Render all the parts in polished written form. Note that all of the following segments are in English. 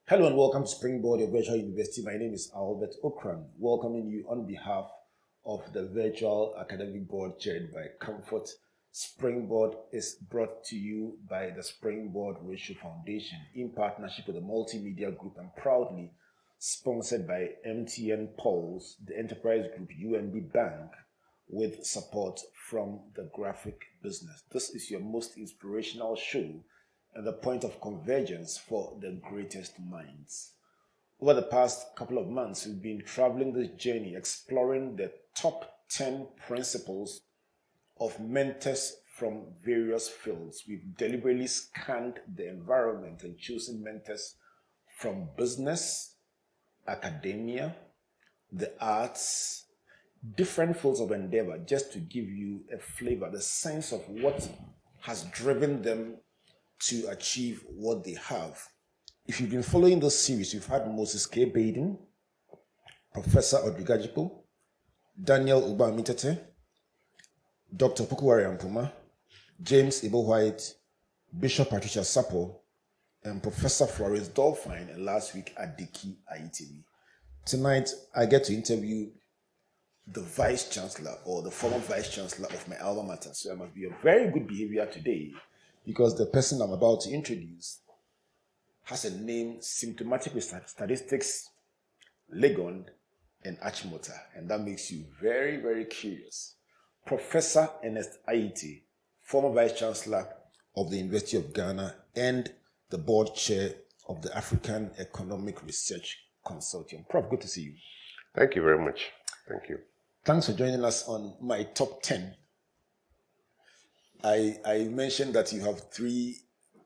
Hello and welcome to Springboard, your virtual university. My name is Albert Ocran, welcoming you on behalf of the Virtual Academic Board chaired by Comfort. Springboard is brought to you by the Springboard Ratio Foundation in partnership with the Multimedia Group and proudly sponsored by MTN Pulse, the Enterprise Group, UNB Bank, with support from the graphic business. This is your most inspirational show and the point of convergence for the greatest minds. Over the past couple of months, we've been traveling this journey, exploring the top 10 principles of mentors from various fields. We've deliberately scanned the environment and chosen mentors from business, academia, the arts, different fields of endeavor, just to give you a flavor, the sense of what has driven them to achieve what they have. If you've been following this series, you've had Moses K. BaIden, Professor Audrey Gadzekpo, Daniel Ogbarmey Tetteh, Dr. Opoku Ware Ampomah, James Ebo Whyte, Bishop Patricia Sappor, and Professor Florence Dolphyne, and last week Adiki Ayitevie. Tonight, I get to interview the Vice Chancellor or the former Vice Chancellor of my alma mater. So I must be of very good behavior today, because the person I'm about to introduce has a name symptomatic with statistics, Legon, and Achimota, and that makes you very, very curious. Professor Ernest Aryeetey, former Vice Chancellor of the University of Ghana and the board chair of the African Economic Research Consortium. Prof, good to see you. Thank you very much. Thank you. Thanks for joining us on my top 10. I mentioned that you have three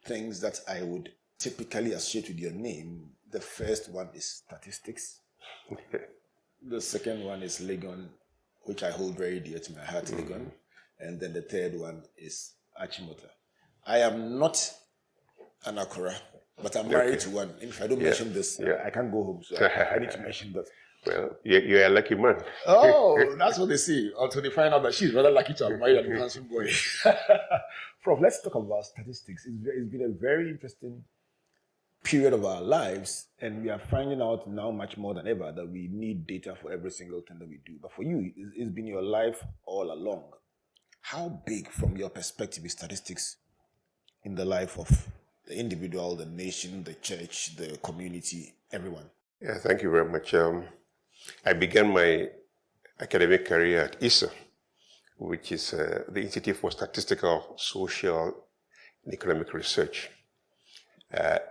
things that I would typically associate with your name. The first one is statistics. The second one is Legon, which I hold very dear to my heart, Legon. And then the third one is Achimota. I am not an Okra, but I'm married to one. If I don't mention this, I can't go home. So I need to mention that. Well, you're a lucky man. Oh, that's what they say. Until they find out that she's rather lucky to have married a handsome boy. Prof, let's talk about statistics. It's been a very interesting period of our lives, and we are finding out now much more than ever that we need data for every single thing that we do. But for you, it's been your life all along. How big, from your perspective, is statistics in the life of the individual, the nation, the church, the community, everyone? Yeah, thank you very much. I began my academic career at ISA, which is the Institute for Statistical, Social, and Economic Research.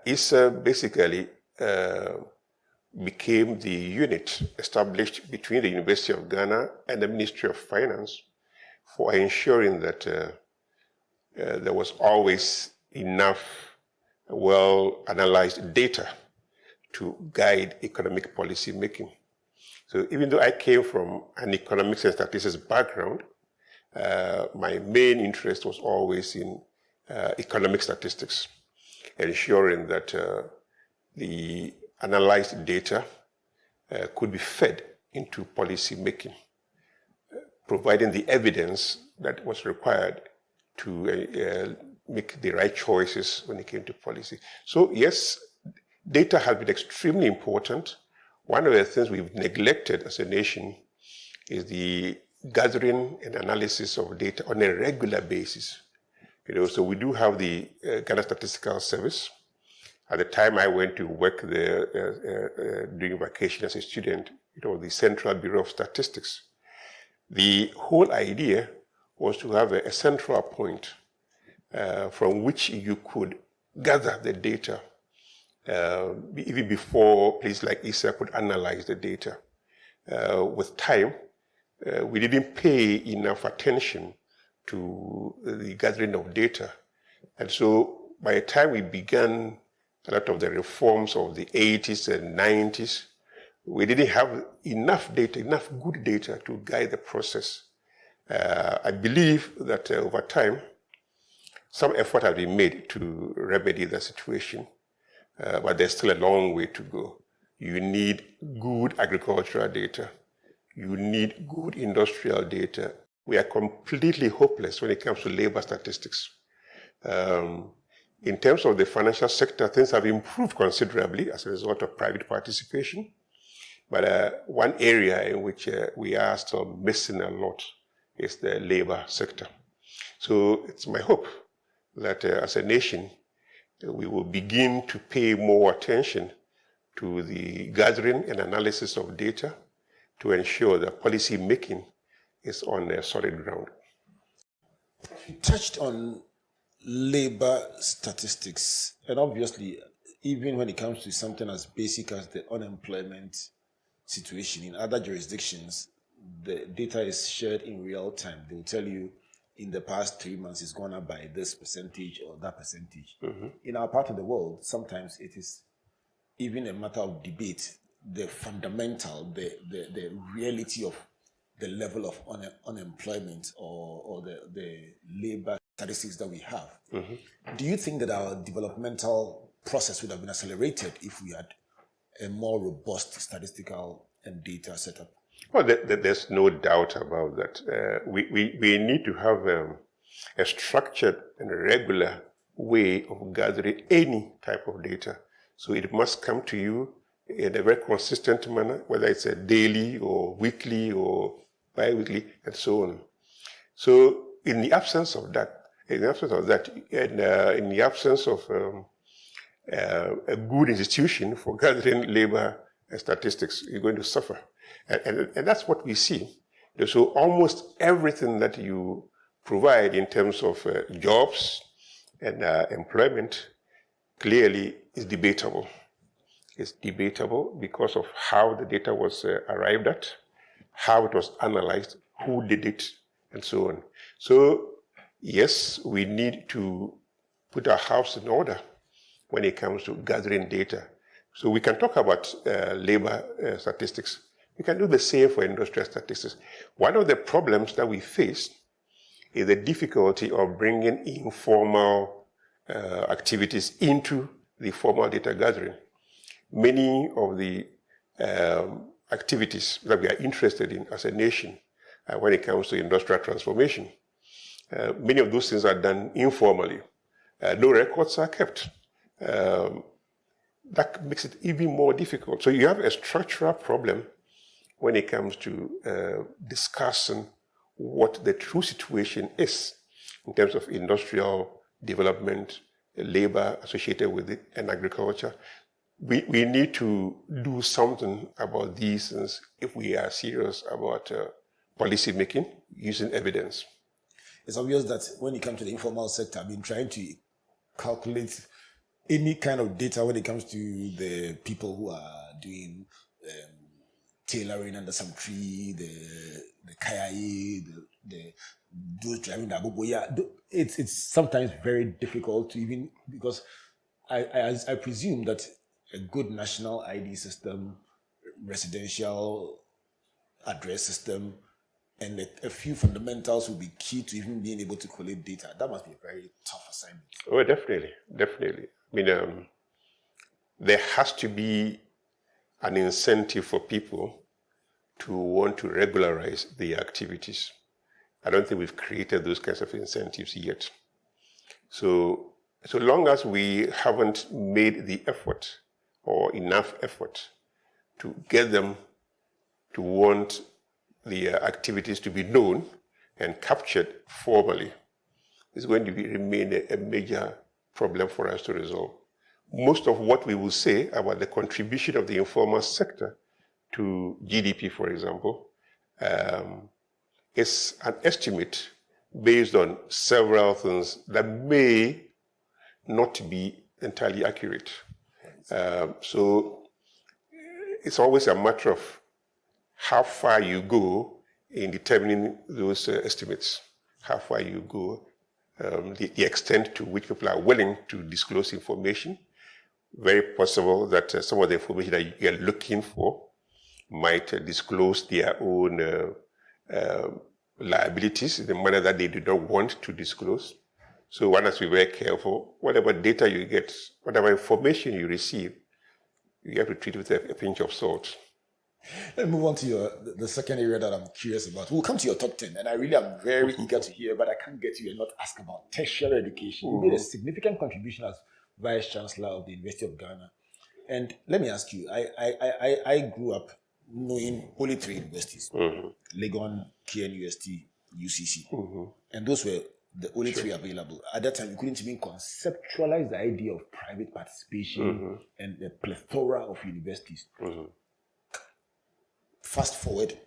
ISA basically became the unit established between the University of Ghana and the Ministry of Finance for ensuring that there was always enough well-analyzed data to guide economic policy making. So even though I came from an economics and statistics background, my main interest was always in economic statistics, ensuring that the analyzed data could be fed into policy making, providing the evidence that was required to make the right choices when it came to policy. So yes, data has been extremely important. One of the things we've neglected as a nation is the gathering and analysis of data on a regular basis. So we do have the Ghana Statistical Service. At the time I went to work there during vacation as a student, it was the Central Bureau of Statistics. The whole idea was to have a central point from which you could gather the data even before places like ISA could analyze the data. With time, we didn't pay enough attention to the gathering of data. And so by the time we began a lot of the reforms of the 80s and 90s, we didn't have enough data, enough good data to guide the process. I believe that over time, some effort has been made to remedy the situation. But there's still a long way to go. You need good agricultural data. You need good industrial data. We are completely hopeless when it comes to labor statistics. In terms of the financial sector, things have improved considerably as a result of private participation. But one area in which we are still missing a lot is the labor sector. So it's my hope that as a nation, we will begin to pay more attention to the gathering and analysis of data to ensure that policy making is on a solid ground. You touched on labor statistics, and obviously, even when it comes to something as basic as the unemployment situation in other jurisdictions, the data is shared in real time. They will tell you in the past 3 months it's gone up by this percentage or that percentage. Mm-hmm. In our part of the world, sometimes it is even a matter of debate, the fundamental, the reality of the level of unemployment or the labor statistics that we have. Mm-hmm. Do you think that our developmental process would have been accelerated if we had a more robust statistical and data setup? Well, there's no doubt about that. We need to have a structured and regular way of gathering any type of data. So it must come to you in a very consistent manner, whether it's a daily or weekly or bi-weekly and so on. So in the absence of that, and in the absence of a good institution for gathering labor statistics, you're going to suffer. And that's what we see. So almost everything that you provide in terms of jobs and employment clearly is debatable. It's debatable because of how the data was arrived at, how it was analyzed, who did it, and so on. So yes, we need to put our house in order when it comes to gathering data. So we can talk about labor statistics. We can do the same for industrial statistics. One of the problems that we face is the difficulty of bringing informal activities into the formal data gathering. Many of the activities that we are interested in as a nation when it comes to industrial transformation, many of those things are done informally. No records are kept. That makes it even more difficult. So you have a structural problem when it comes to discussing what the true situation is in terms of industrial development, labor associated with it, and agriculture. We need to do something about these things if we are serious about policy making using evidence. It's obvious that when it comes to the informal sector, I've been trying to calculate any kind of data when it comes to the people who are doing tailoring under some tree, the kayai, those driving the aboboya. It's sometimes very difficult to even, because I presume that a good national ID system, residential address system, and a few fundamentals will be key to even being able to collect data. That must be a very tough assignment. Oh, definitely. I mean, there has to be an incentive for people to want to regularize their activities. I don't think we've created those kinds of incentives yet. So long as we haven't made the effort or enough effort to get them to want their activities to be known and captured formally, it's going to remain a major problem for us to resolve. Most of what we will say about the contribution of the informal sector to GDP, for example, is an estimate based on several things that may not be entirely accurate. So it's always a matter of how far you go in determining those estimates, how far you go, the extent to which people are willing to disclose information. Very possible that some of the information that you're looking for might disclose their own liabilities in the manner that they do not want to disclose. So one has to be very careful. Whatever data you get, whatever information you receive, you have to treat it with a pinch of salt. Let me move on to the second area that I'm curious about. We'll come to your top 10, and I really am very eager to hear, but I can't get you and not ask about tertiary education. You made a significant contribution as Vice Chancellor of the University of Ghana. And let me ask you, I grew up knowing only three universities, Legon, KNUST, UCC. And those were the only three available. At that time, you couldn't even conceptualize the idea of private participation and the plethora of universities. Fast forward,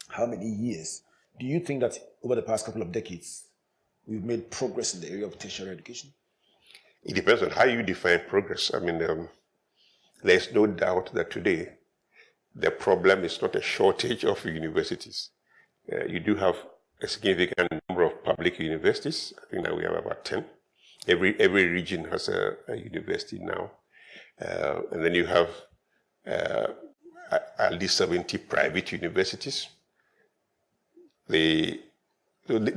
how many years do you think that over the past couple of decades we've made progress in the area of tertiary education? It depends on how you define progress. I mean, there's no doubt that today the problem is not a shortage of universities. You do have a significant number of public universities. I think now we have about 10. Every region has a university now. And then you have at least 70 private universities. The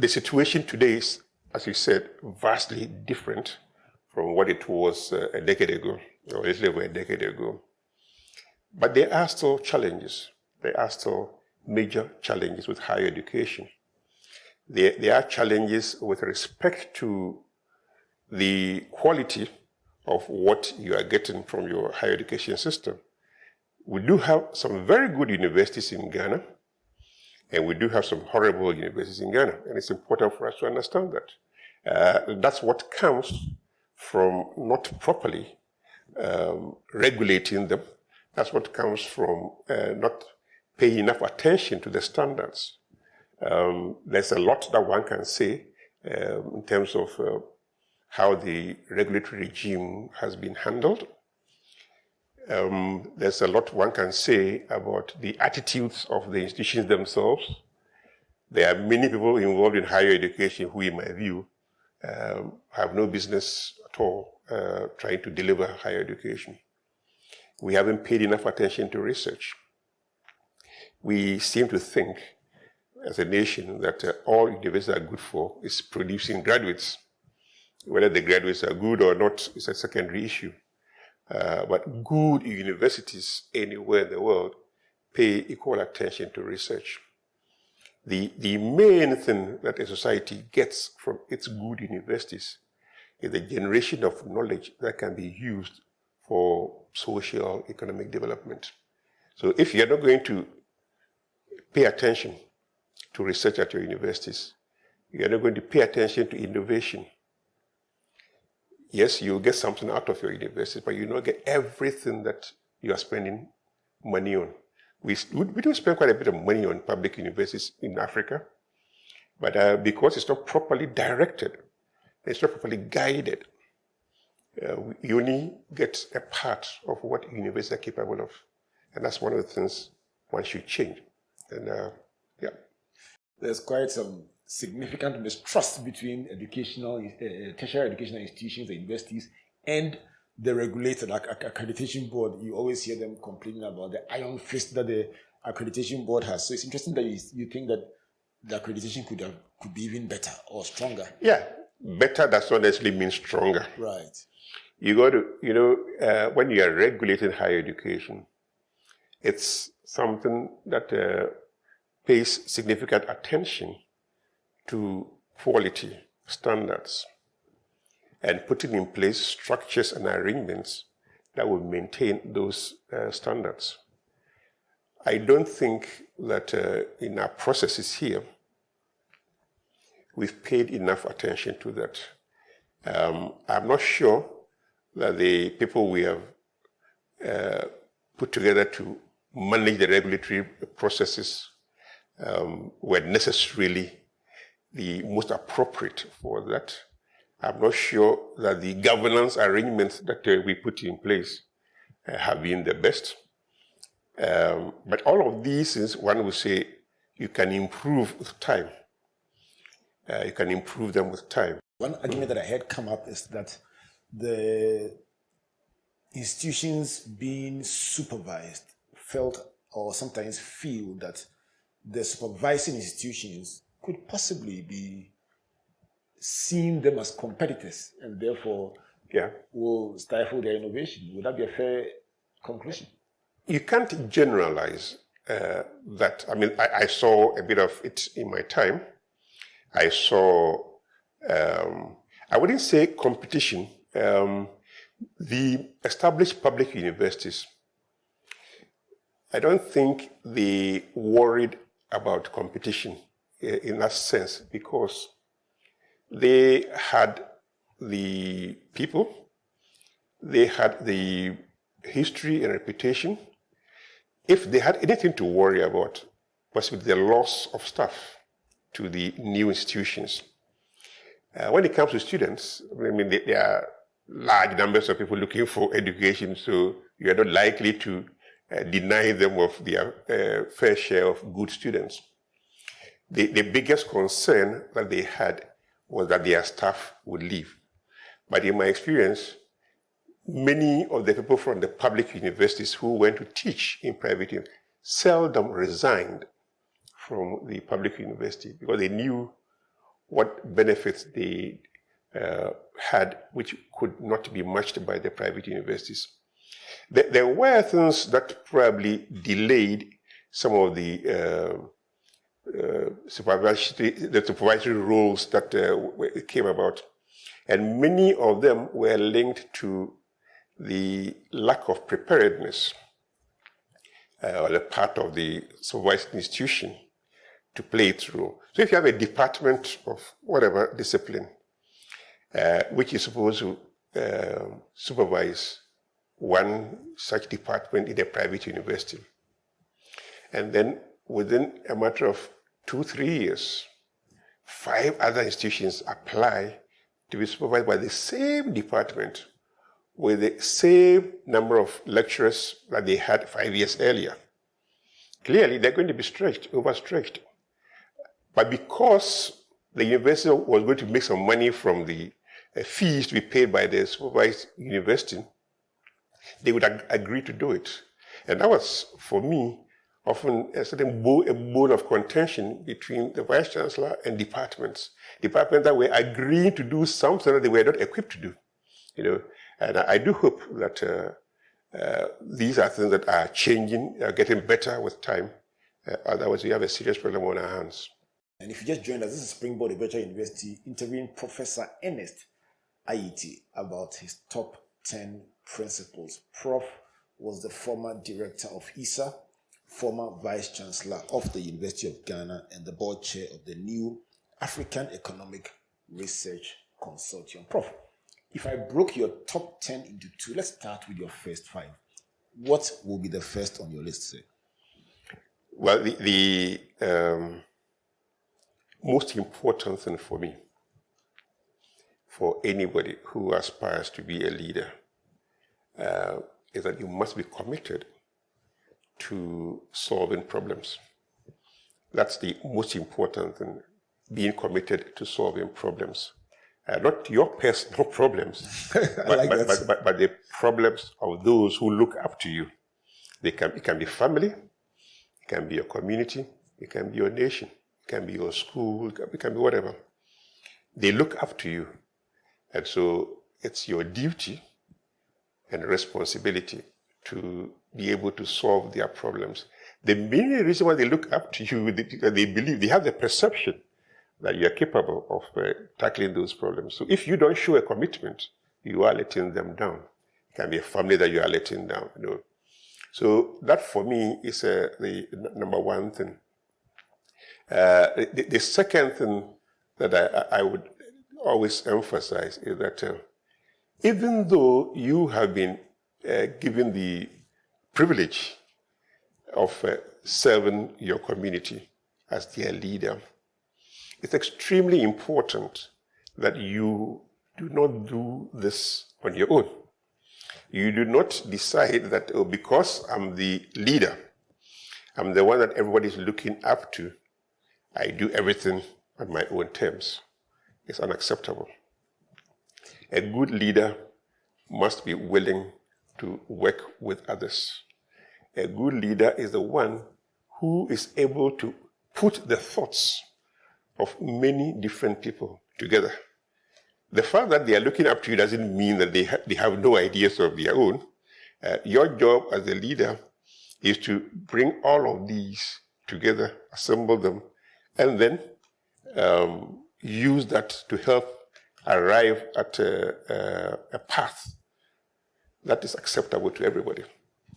situation today is, as you said, vastly different from what it was a decade ago, or a little over a decade ago. But there are still challenges. There are still major challenges with higher education. There are challenges with respect to the quality of what you are getting from your higher education system. We do have some very good universities in Ghana, and we do have some horrible universities in Ghana, and it's important for us to understand that. That's what comes from not properly regulating them. That's what comes from not paying enough attention to the standards. There's a lot that one can say in terms of how the regulatory regime has been handled. There's a lot one can say about the attitudes of the institutions themselves. There are many people involved in higher education who, in my view, have no business at all trying to deliver higher education. We haven't paid enough attention to research. We seem to think, as a nation, that all universities are good for is producing graduates. Whether the graduates are good or not is a secondary issue. But good universities anywhere in the world pay equal attention to research. The main thing that a society gets from its good universities is the generation of knowledge that can be used for social, economic development. So if you're not going to pay attention to research at your universities, you're not going to pay attention to innovation. Yes, you'll get something out of your university, but you don't get everything that you are spending money on. We do spend quite a bit of money on public universities in Africa, but because it's not properly directed, it's not properly guided, you only get a part of what universities are capable of. And that's one of the things one should change. And yeah. There's quite some significant mistrust between tertiary educational institutions and universities and the regulated accreditation board. You always hear them complaining about the iron fist that the accreditation board has. So it's interesting that you think that the accreditation could be even better or stronger. Yeah, better does not necessarily mean stronger. Right. You got to, when you are regulating higher education, it's something that pays significant attention to quality standards and putting in place structures and arrangements that will maintain those standards. I don't think that in our processes here, we've paid enough attention to that. I'm not sure that the people we have put together to manage the regulatory processes were necessarily the most appropriate for that. I'm not sure that the governance arrangements that we put in place have been the best. But all of these things, one would say, you can improve with time. You can improve them with time. One argument that I heard come up is that the institutions being supervised felt or sometimes feel that the supervising institutions could possibly be seeing them as competitors and therefore will stifle their innovation. Would that be a fair conclusion? you can't generalize that. I mean, I saw a bit of it in my time. I saw, I wouldn't say competition. The established public universities, I don't think they worried about competition in that sense, because they had the people, they had the history and reputation. If they had anything to worry about, was with the loss of staff to the new institutions. When it comes to students, I mean, there are large numbers of people looking for education, so you are not likely to deny them of their fair share of good students. The biggest concern that they had was that their staff would leave. But in my experience, many of the people from the public universities who went to teach in private universities seldom resigned from the public university, because they knew what benefits they had, which could not be matched by the private universities. There were things that probably delayed some of the supervisory roles that came about, and many of them were linked to the lack of preparedness on the part of the supervised institution to play its role. So if you have a department of whatever discipline, which is supposed to supervise one such department in a private university, and then within a matter of 2-3 years, 5 other institutions apply to be supervised by the same department with the same number of lecturers that they had 5 years earlier. Clearly, they're going to be overstretched. But because the university was going to make some money from the fees to be paid by the supervised university, they would agree to do it. And that was, for me, often a certain bone of contention between the vice chancellor and departments that were agreeing to do something that they were not equipped to do. And I do hope that these are things that are changing, are getting better with time. Otherwise, we have a serious problem on our hands. And if you just joined us, this is Springboard Virtual University interviewing Professor Ernest Ayitevie about his top 10 principles. Prof was the former director of ISA, former vice chancellor of the University of Ghana, and the board chair of the new African Economic Research Consortium. Prof, if I broke your top 10 into 2, let's start with your first 5. What will be the first on your list, sir? Well, the most important thing for me, for anybody who aspires to be a leader, is that you must be committed to solving problems. That's the most important thing, being committed to solving problems. Not your personal problems, but the problems of those who look up to you. It can be family, it can be your community, it can be your nation, it can be your school, it can be whatever. They look up to you. And so it's your duty and responsibility to be able to solve their problems. The main reason why they look up to you is that they believe, they have the perception that you are capable of tackling those problems. So if you don't show a commitment, you are letting them down. It can be a family that you are letting down. So that for me is the number one thing. The second thing that I would always emphasize is that even though you have been given the privilege of serving your community as their leader, it's extremely important that you do not do this on your own. You do not decide that, because I'm the leader, I'm the one that everybody is looking up to, I do everything on my own terms. It's unacceptable. A good leader must be willing to work with others. A good leader is the one who is able to put the thoughts of many different people together. The fact that they are looking up to you doesn't mean that they have no ideas of their own. Your job as a leader is to bring all of these together, assemble them, and then use that to help arrive at a path that is acceptable to everybody,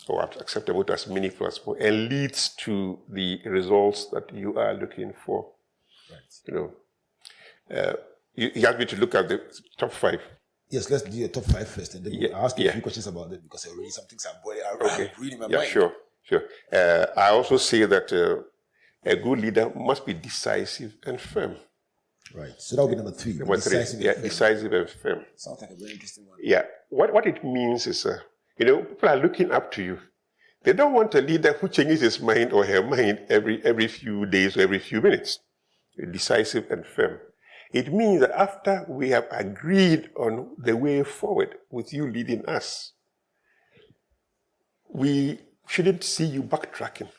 or acceptable to as many people as possible, and leads to the results that you are looking for. Right. You asked me to look at the top 5. Yes, let's do your top 5 first, and then I'll ask you a few questions about it, because already some things are really in my mind. Sure. I also say that a good leader must be decisive and firm. Right. So that would be number 3. Decisive and firm. Sounds like a very interesting one. Yeah. What it means is, people are looking up to you. They don't want a leader who changes his mind or her mind every few days or every few minutes. Decisive and firm. It means that after we have agreed on the way forward with you leading us, we shouldn't see you backtracking.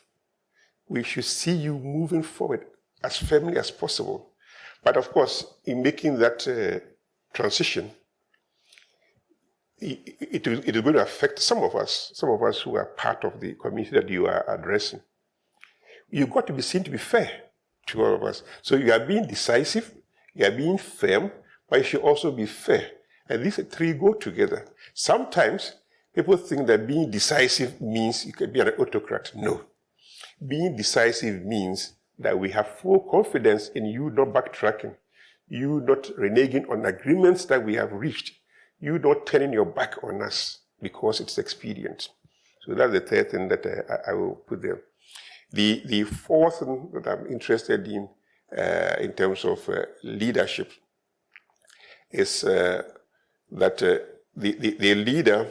We should see you moving forward as firmly as possible. But of course, in making that transition, it is going to affect some of us who are part of the community that you are addressing. You've got to be seen to be fair to all of us. So you are being decisive, you are being firm, but you should also be fair. And these 3 go together. Sometimes people think that being decisive means you can be an autocrat. No. Being decisive means that we have full confidence in you not backtracking, you not reneging on agreements that we have reached, you not turning your back on us because it's expedient. So that's the 3rd thing that I will put there. The 4th thing that I'm interested in terms of leadership is that the leader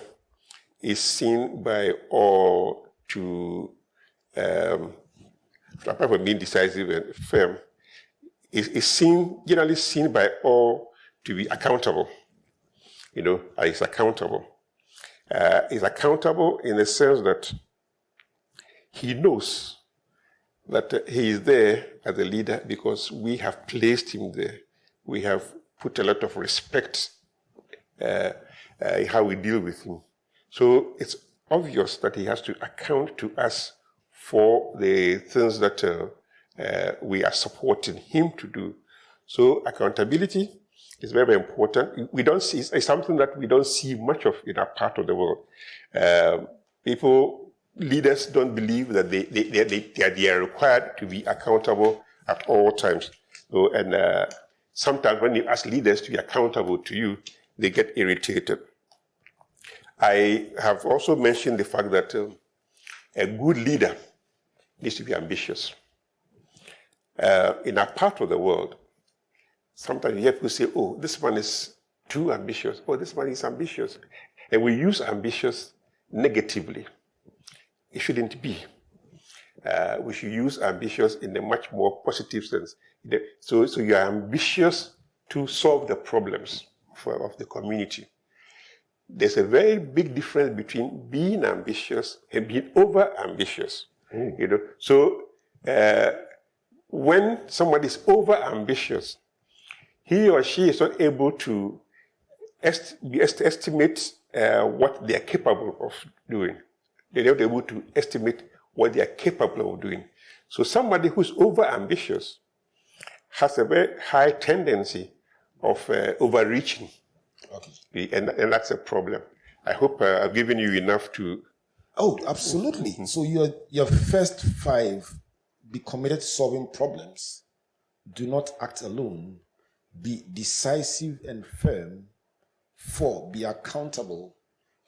is seen by all to, apart from being decisive and firm, is generally seen by all to be accountable. Is accountable. Is accountable in the sense that he knows that he is there as a leader because we have placed him there. We have put a lot of respect in how we deal with him. So it's obvious that he has to account to us for the things that we are supporting him to do. So accountability is very, very important. We don't see, it's something that we don't see much of in our part of the world. Leaders don't believe that they are required to be accountable at all times. So, and sometimes when you ask leaders to be accountable to you, they get irritated. I have also mentioned the fact that a good leader needs to be ambitious. In our part of the world, sometimes you hear people say, oh, this one is too ambitious. Oh, this one is ambitious. And we use ambitious negatively. It shouldn't be. We should use ambitious in a much more positive sense. So you are ambitious to solve the problems of the community. There's a very big difference between being ambitious and being over-ambitious. So when somebody is over-ambitious, he or she is not able to estimate what they are capable of doing. They're not able to estimate what they are capable of doing. So somebody who's over-ambitious has a very high tendency of overreaching. Okay. And that's a problem. I hope I've given you enough to... Oh, absolutely. Mm-hmm. So your first 5, be committed to solving problems, do not act alone, be decisive and firm, 4, be accountable,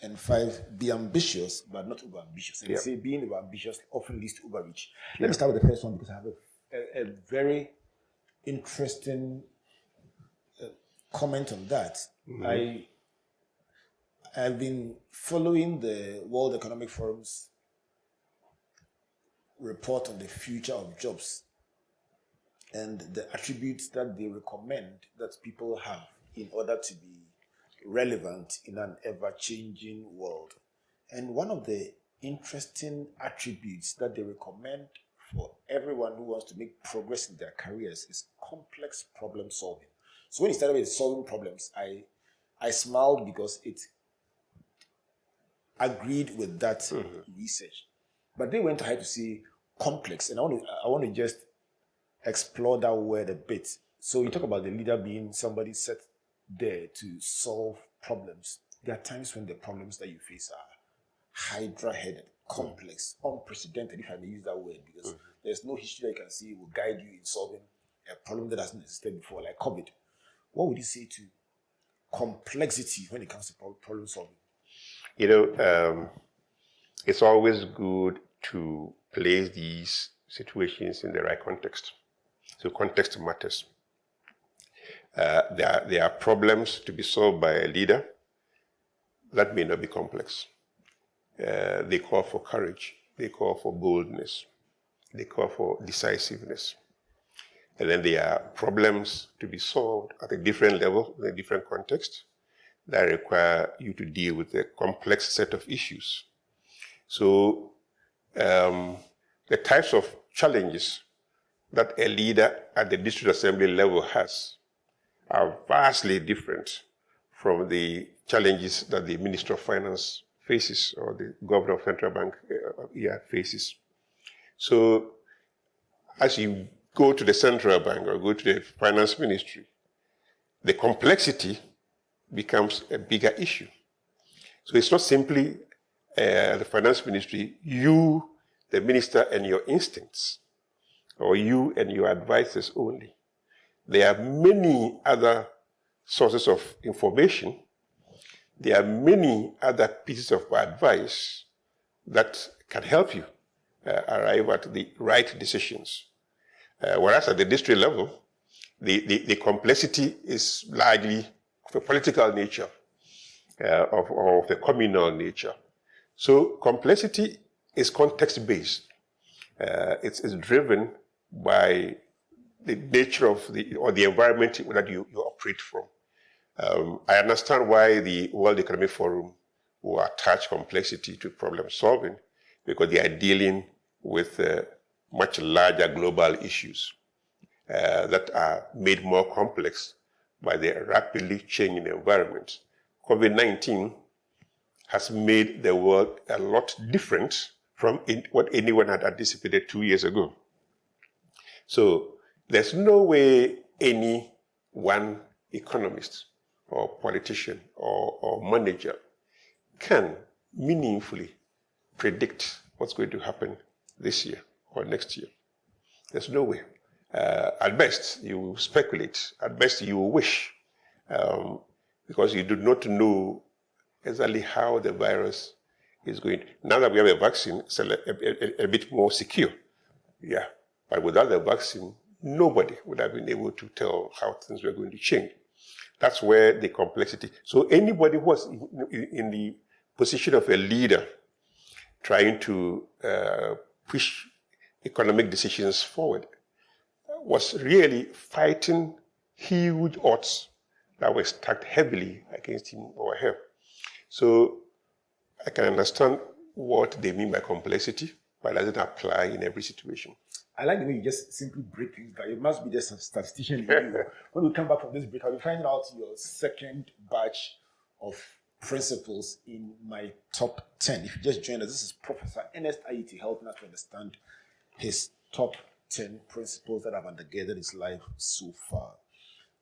and 5, be ambitious, but not over-ambitious. And you say being over-ambitious often leads to overreach. Let me start with the first one because I have a very interesting comment on that. Mm-hmm. I've been following the World Economic Forum's report on the future of jobs and the attributes that they recommend that people have in order to be relevant in an ever-changing world. And one of the interesting attributes that they recommend for everyone who wants to make progress in their careers is complex problem solving. So when you started with solving problems, I smiled because it agreed with that research. But they went ahead to say complex, and I want to just explore that word a bit. So you talk about the leader being somebody set there to solve problems. There are times when the problems that you face are hydra-headed, complex, unprecedented, if I may use that word, because there's no history that you can see will guide you in solving a problem that hasn't existed before, like COVID. What would you say to complexity when it comes to problem solving? It's always good to place these situations in the right context. So context matters. There are problems to be solved by a leader that may not be complex. They call for courage. They call for boldness. They call for decisiveness. And then there are problems to be solved at a different level, in a different context, that require you to deal with a complex set of issues. So the types of challenges that a leader at the district assembly level has are vastly different from the challenges that the Minister of Finance faces or the Governor of Central Bank faces. So as you go to the Central Bank or go to the Finance Ministry, the complexity becomes a bigger issue. So it's not simply the Finance Ministry, you, the minister, and your instincts, or you and your advisors only. There are many other sources of information. There are many other pieces of advice that can help you arrive at the right decisions. Whereas at the district level, the complexity is largely of a political nature, of the communal nature. So complexity is context-based. It's driven by the nature of the environment that you operate from. I understand why the World Economic Forum will attach complexity to problem solving, because they are dealing with much larger global issues that are made more complex by the rapidly changing environment. COVID-19 has made the world a lot different from what anyone had anticipated 2 years ago. So there's no way any one economist or politician or manager can meaningfully predict what's going to happen this year or next year. There's no way. At best, you will speculate. At best, you will wish, because you do not know exactly how the virus is going. Now that we have a vaccine, it's a bit more secure. Yeah. But without the vaccine, nobody would have been able to tell how things were going to change. That's where the complexity. So anybody who was in the position of a leader trying to push economic decisions forward was really fighting huge odds that were stacked heavily against him or her. So I can understand what they mean by complexity, but it doesn't apply in every situation. I like the way you just simply break things down. It must be just a statistician in you. When we come back from this break, I'll be finding out your second batch of principles in my top 10. If you just joined us, this is Professor Ernest Ayitevie helping us to understand his top 10 principles that have undergirded his life so far.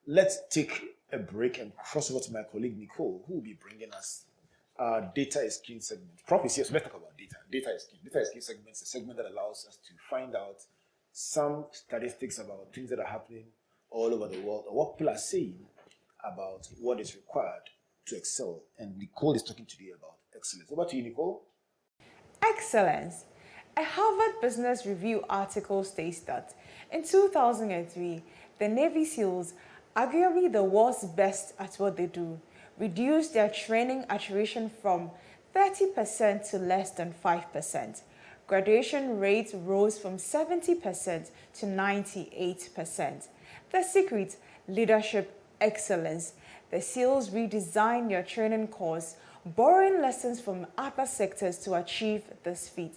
Let's take a break and cross over to my colleague Nicole, who will be bringing us Data is King segment. Prof is here, so let's talk about data. Data is King. Data is King segment is a segment that allows us to find out some statistics about things that are happening all over the world, or what people are saying about what is required to excel. And Nicole is talking today about excellence. Over to you, Nicole. Excellence. A Harvard Business Review article states that in 2003, the Navy SEALs, arguably the world's best at what they do, reduced their training attrition from 30% to less than 5%. Graduation rates rose from 70% to 98%. The secret, leadership excellence. The SEALs redesigned their training course, borrowing lessons from other sectors to achieve this feat.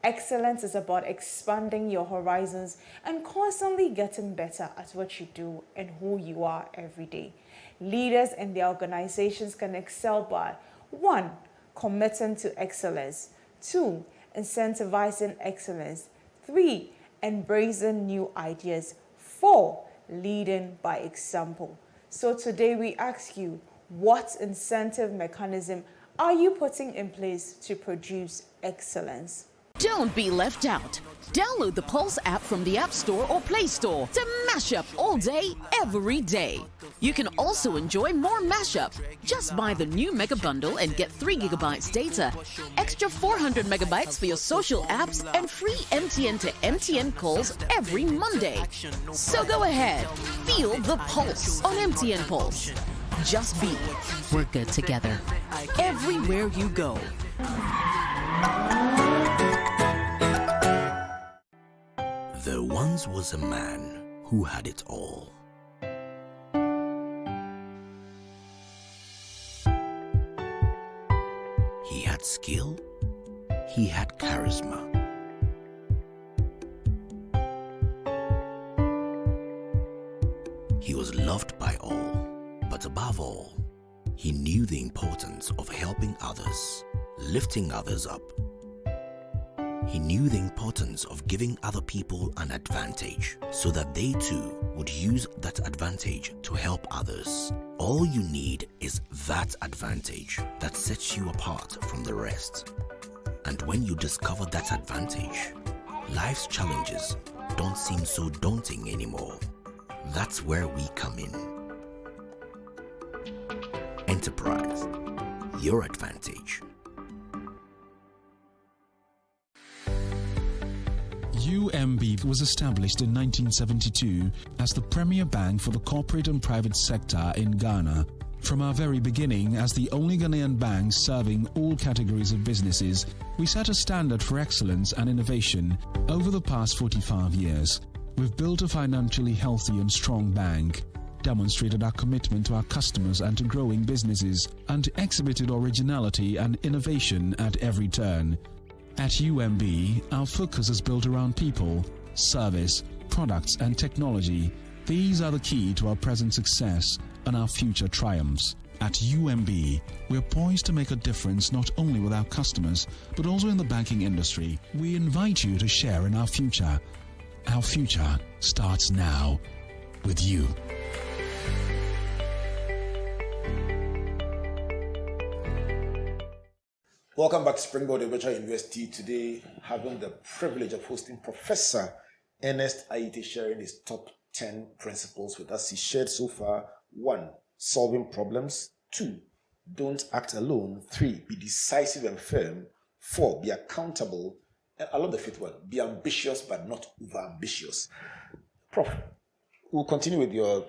Excellence is about expanding your horizons and constantly getting better at what you do and who you are every day. Leaders and their organizations can excel by 1. Committing to excellence. 2. incentivizing excellence. 3, embracing new ideas. 4, leading by example. So today we ask you, what incentive mechanism are you putting in place to produce excellence? Don't be left out. Download the Pulse app from the App Store or Play Store to mash up all day, every day. You can also enjoy more mashup. Just buy the new Mega Bundle and get 3 gigabytes data, extra 400 megabytes for your social apps, and free MTN to MTN calls every Monday. So go ahead, feel the pulse on MTN Pulse. Just be. We're good together. Everywhere you go. There once was a man who had it all. He had skill, he had charisma. He was loved by all, but above all, he knew the importance of helping others, lifting others up. He knew the importance of giving other people an advantage so that they too would use that advantage to help others. All you need is that advantage that sets you apart from the rest. And when you discover that advantage, life's challenges don't seem so daunting anymore. That's where we come in. Enterprise, your advantage. UMB was established in 1972 as the premier bank for the corporate and private sector in Ghana. From our very beginning, as the only Ghanaian bank serving all categories of businesses, we set a standard for excellence and innovation. Over the past 45 years, we've built a financially healthy and strong bank, demonstrated our commitment to our customers and to growing businesses, and exhibited originality and innovation at every turn. At UMB, our focus is built around people, service, products and technology. These are the key to our present success and our future triumphs. At UMB, we're poised to make a difference not only with our customers, but also in the banking industry. We invite you to share in our future. Our future starts now with you. Welcome back to Springboard Virtual University. Today, having the privilege of hosting Professor Ernest Ayitevie sharing his top 10 principles with us. He shared so far: 1, solving problems; 2, don't act alone; 3, be decisive and firm; 4, be accountable; and I love the 5th one, be ambitious but not over-ambitious. Prof, we'll continue with your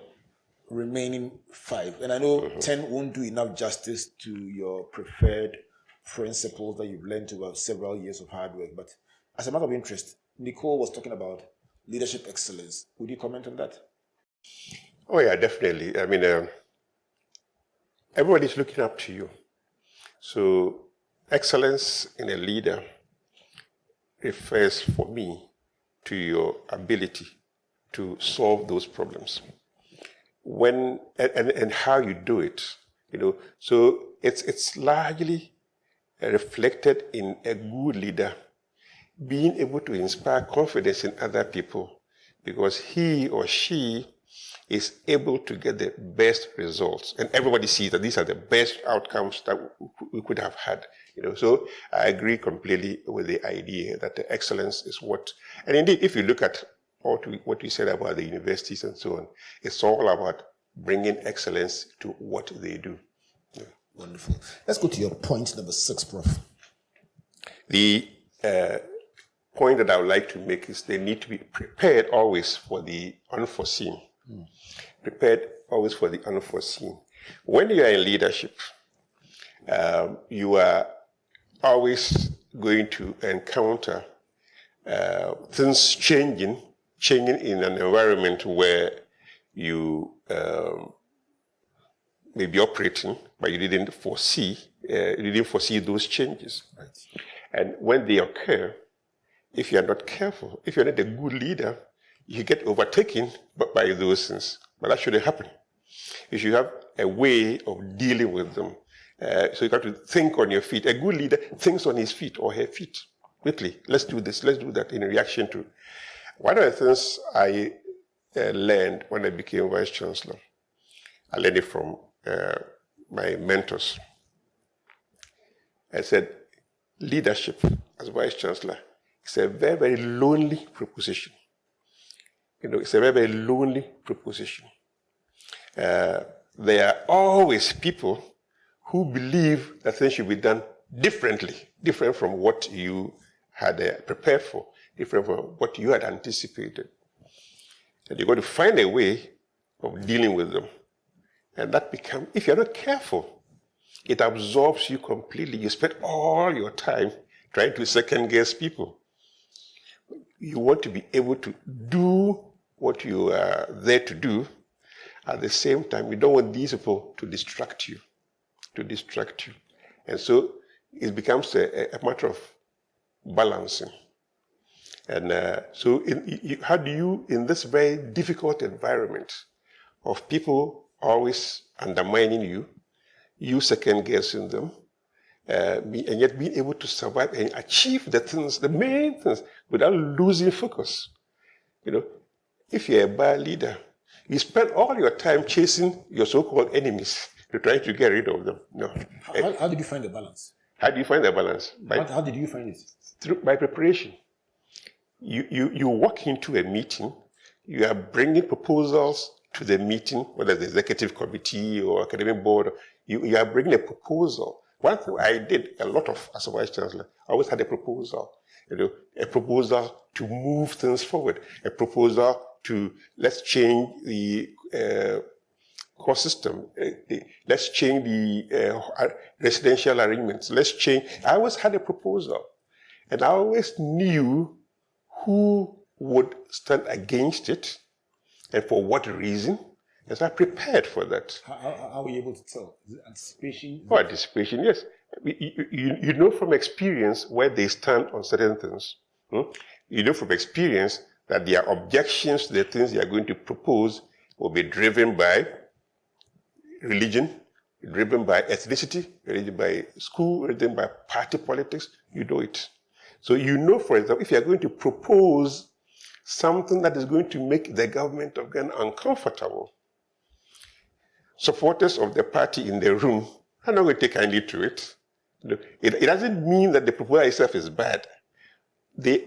remaining 5. And I know 10 won't do enough justice to your preferred principles that you've learned over several years of hard work. But as a matter of interest, Nicole was talking about leadership excellence. Would you comment on that? Oh, yeah, definitely. I mean, everybody's looking up to you. So excellence in a leader refers, for me, to your ability to solve those problems. When and how you do it, So it's largely reflected in a good leader being able to inspire confidence in other people, because he or she is able to get the best results, and everybody sees that these are the best outcomes that we could have had. So I agree completely with the idea that the excellence is what, and indeed, if you look at what you said about the universities and so on, it's all about bringing excellence to what they do. Yeah. Wonderful. Let's go to your point number 6, Prof. The point that I would like to make is they need to be prepared always for the unforeseen. Prepared always for the unforeseen. When you are in leadership, you are always going to encounter things changing in an environment where you may be operating, but you didn't foresee those changes. Right. And when they occur, if you are not careful, if you're not a good leader, you get overtaken by those things. But that shouldn't happen. You should have a way of dealing with them. So you have to think on your feet. A good leader thinks on his feet or her feet. quickly, let's do this, let's do that, in reaction to. One of the things I learned when I became Vice Chancellor, I learned it from my mentors. I said, leadership as Vice Chancellor is a very, very lonely proposition. It's a very, very lonely proposition. There are always people who believe that things should be done different from what you had prepared for, different from what you had anticipated. And you've got to find a way of dealing with them. And that becomes, if you're not careful, it absorbs you completely. You spend all your time trying to second-guess people. You want to be able to do what you are there to do. At the same time, you don't want these people to distract you. And so it becomes a matter of balancing. And so how do you, in this very difficult environment of people always undermining you second-guessing them, and yet being able to survive and achieve the main things, without losing focus. If you're a bad leader, you spend all your time chasing your so-called enemies to try to get rid of them. No. How did you find the balance? How do you find the balance? How did you find it? By preparation. You walk into a meeting, you are bringing proposals to the meeting, whether it's the executive committee or academic board, you are bringing a proposal. One thing I did a lot of as a Vice Chancellor, I always had a proposal. A proposal to move things forward, a proposal to let's change the course system, let's change the residential arrangements, I always had a proposal. And I always knew who would stand against it and for what reason. And so I prepared for that. How were you able to tell? Is it anticipation? Oh, anticipation, yes. You know from experience where they stand on certain things. You know from experience that their objections to the things they are going to propose will be driven by religion, driven by ethnicity, driven by school, driven by party politics. You know it. So you know, for example, if you are going to propose something that is going to make the government of Ghana uncomfortable, supporters of the party in the room are not going to take kindly to it. It doesn't mean that the proposal itself is bad.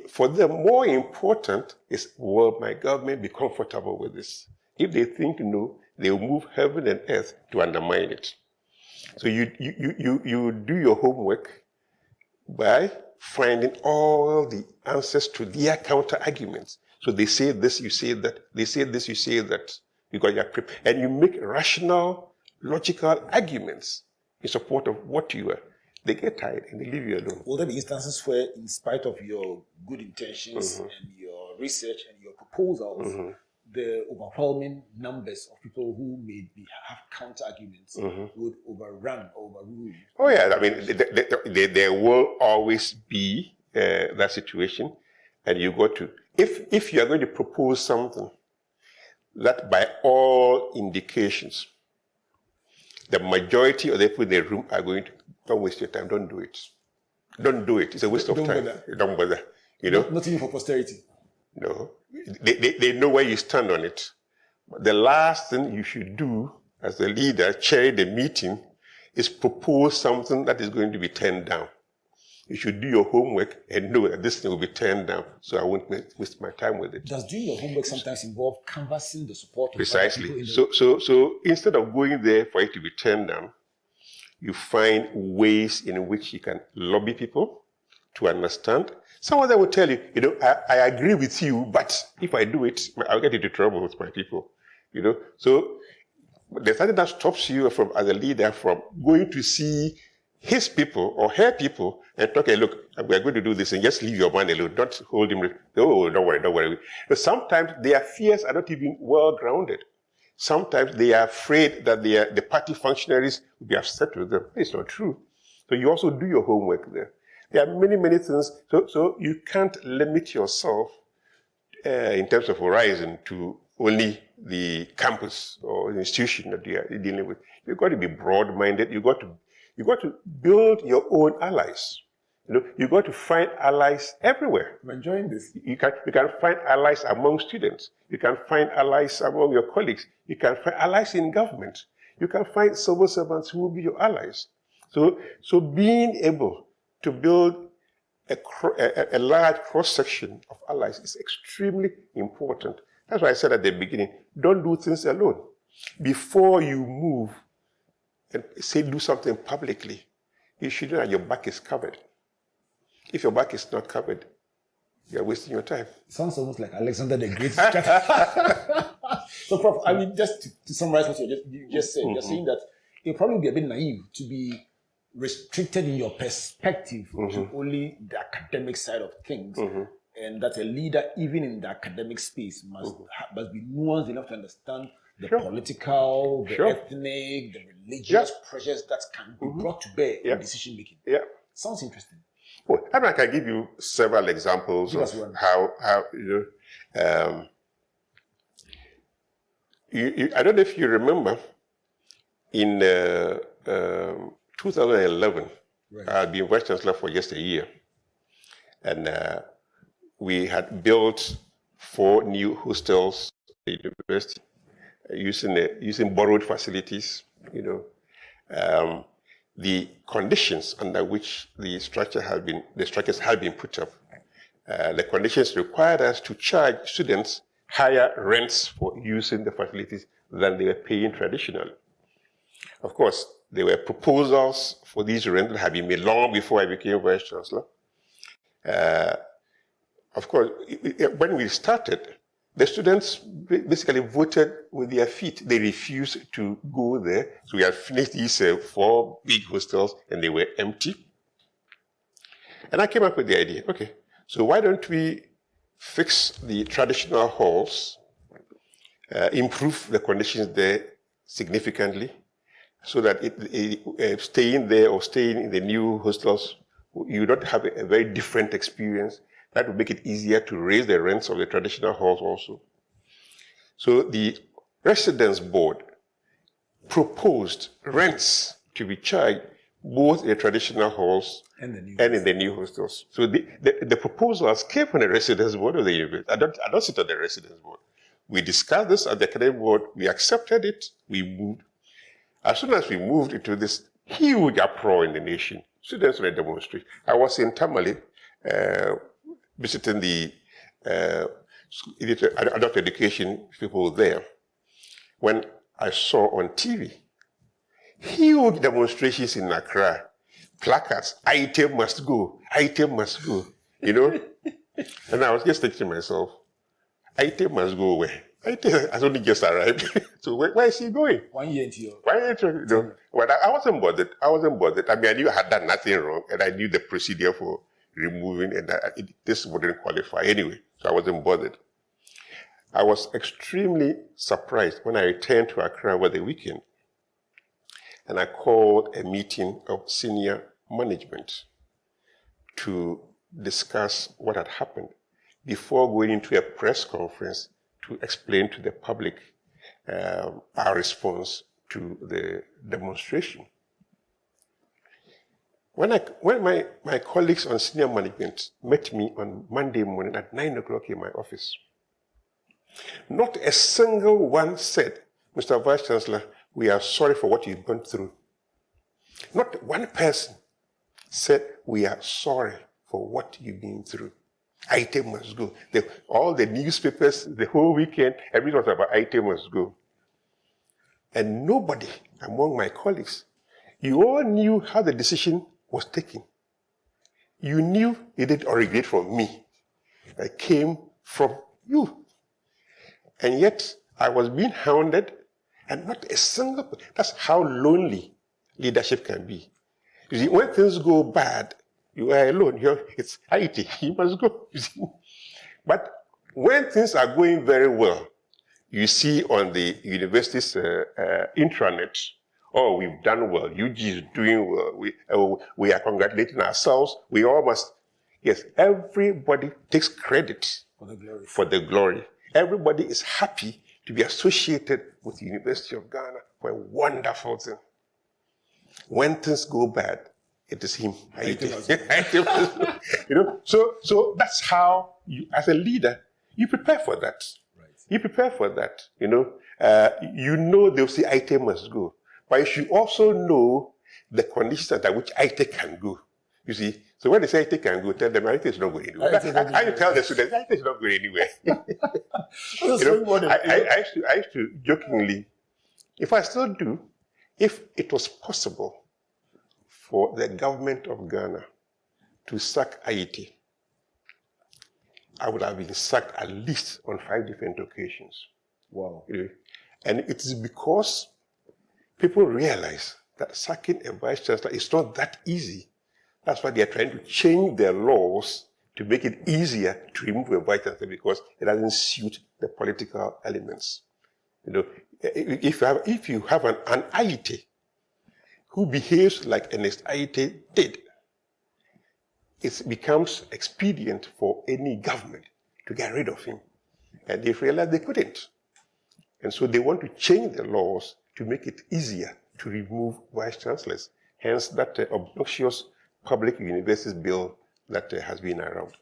For them, more important is, will my government be comfortable with this? If they think no, they will move heaven and earth to undermine it. So you do your homework by finding all the answers to their counter arguments. So they say this, you say that. They say this, you say that. Because you are prepared. And you make rational, logical arguments in support of what you are. They get tired and they leave you alone. Will there be instances where, in spite of your good intentions and your research and your proposals, the overwhelming numbers of people who may have counter arguments would overrun, overrule? Oh yeah, I mean, there will always be that situation, and you got to, if you are going to propose something that by all indications, the majority of the people in the room are going to, don't waste your time, don't do it. Don't do it. It's a waste of time. Don't bother. Not even for posterity. No. They know where you stand on it. But the last thing you should do as the leader, chair the meeting, is propose something that is going to be turned down. You should do your homework and know that this thing will be turned down, so I won't waste my time with it. Does doing your homework sometimes involve canvassing the support of precisely? People So instead of going there for it to be turned down, you find ways in which you can lobby people to understand. Some of them will tell you, I agree with you, but if I do it, I'll get into trouble with my people. So there's nothing that stops you from, as a leader, from going to see his people or her people and talk, hey, look, we're going to do this, and just leave your man alone. Don't hold him. Oh, don't worry. But sometimes their fears are not even well-grounded. Sometimes they are afraid that the party functionaries will be upset with them. It's not true. So you also do your homework there. There are many, many things. So you can't limit yourself in terms of horizon to only the campus or the institution that you are dealing with. You've got to be broad-minded. You've got to build your own allies. You got to find allies everywhere. I'm enjoying this. You can find allies among students. You can find allies among your colleagues. You can find allies in government. You can find civil servants who will be your allies. So being able to build a large cross-section of allies is extremely important. That's why I said at the beginning, don't do things alone. Before you move and say do something publicly, you should know that your back is covered. If your back is not covered, you're wasting your time. Sounds almost like Alexander the Great. So, Prof, I mean, just to summarize what you just said, you're saying that it probably would be a bit naive to be restricted in your perspective to only the academic side of things, and that a leader, even in the academic space, must be nuanced enough to understand the political, the ethnic, the religious pressures that can be brought to bear in decision making. Yeah, sounds interesting. Well, I can give you several examples of how I don't know if you remember in 2011, I'd been Vice Chancellor for just a year, and we had built 4 new hostels at the university using borrowed facilities. The conditions under which the structures have been put up, the conditions required us to charge students higher rents for using the facilities than they were paying traditionally. Of course, there were proposals for these rents that had been made long before I became Vice Chancellor. Of course, when we started, the students basically voted with their feet. They refused to go there. So we had finished these 4 big hostels and they were empty. And I came up with the idea, okay, so why don't we fix the traditional halls, improve the conditions there significantly, so that staying there or staying in the new hostels, you don't have a very different experience. That would make it easier to raise the rents of the traditional halls also. So the residence board proposed rents to be charged both in the traditional halls and in the new hostels. So the proposals came from the residence board of the university. I don't sit on the residence board. We discussed this at the academic board. We accepted it. We moved. As soon as we moved into this huge uproar in the nation, students were demonstrating. I was in Tamale, visiting the adult education people there, when I saw on TV huge demonstrations in Accra, placards, Ayitevie must go, Ayitevie must go, And I was just thinking to myself, Ayitevie must go where? Ayitevie has only just arrived. So where is he going? 1 year into your... Well, I wasn't bothered. I mean, I knew I had done nothing wrong, and I knew the procedure for removing, and this wouldn't qualify anyway, so I wasn't bothered. I was extremely surprised when I returned to Accra over the weekend, and I called a meeting of senior management to discuss what had happened before going into a press conference to explain to the public our response to the demonstration. When my colleagues on senior management met me on Monday morning at 9 o'clock in my office, not a single one said, Mr. Vice Chancellor, we are sorry for what you've gone through. Not one person said, we are sorry for what you've been through. Ayitevie must go. All the newspapers, the whole weekend, everything was about Ayitevie must go. And nobody among my colleagues, you all knew how the decision was taken. You knew it didn't originate from me. It came from you. And yet, I was being hounded, and not a single... That's how lonely leadership can be. You see, when things go bad, you are alone. It's Ayitevie, you must go. You see? But when things are going very well, you see on the university's intranet, oh, we've done well. UG is doing well. We are congratulating ourselves. We all must. Yes, everybody takes credit for the glory. Everybody is happy to be associated with the University of Ghana for a wonderful thing. When things go bad, it is him. You know, so that's how you, as a leader, you prepare for that. Right. You prepare for that. You know, they'll say Ayitevie must go, but you should also know the conditions under which Ayitevie can go. You see, so when they say Ayitevie can go, tell them Ayitevie is not going anywhere. I tell the students Ayitevie is not going anywhere. I used to jokingly, if I still do, if it was possible for the government of Ghana to sack Ayitevie, I would have been sacked at least on 5 different occasions. Wow. And it is because people realize that sacking a vice chancellor is not that easy. That's why they are trying to change their laws to make it easier to remove a vice chancellor, because it doesn't suit the political elements. You know, if you have an Ayitevie who behaves like Ernest Ayitevie did, it becomes expedient for any government to get rid of him. And they realized they couldn't. And so they want to change the laws to make it easier to remove vice chancellors. Hence that obnoxious public universities bill that has been around.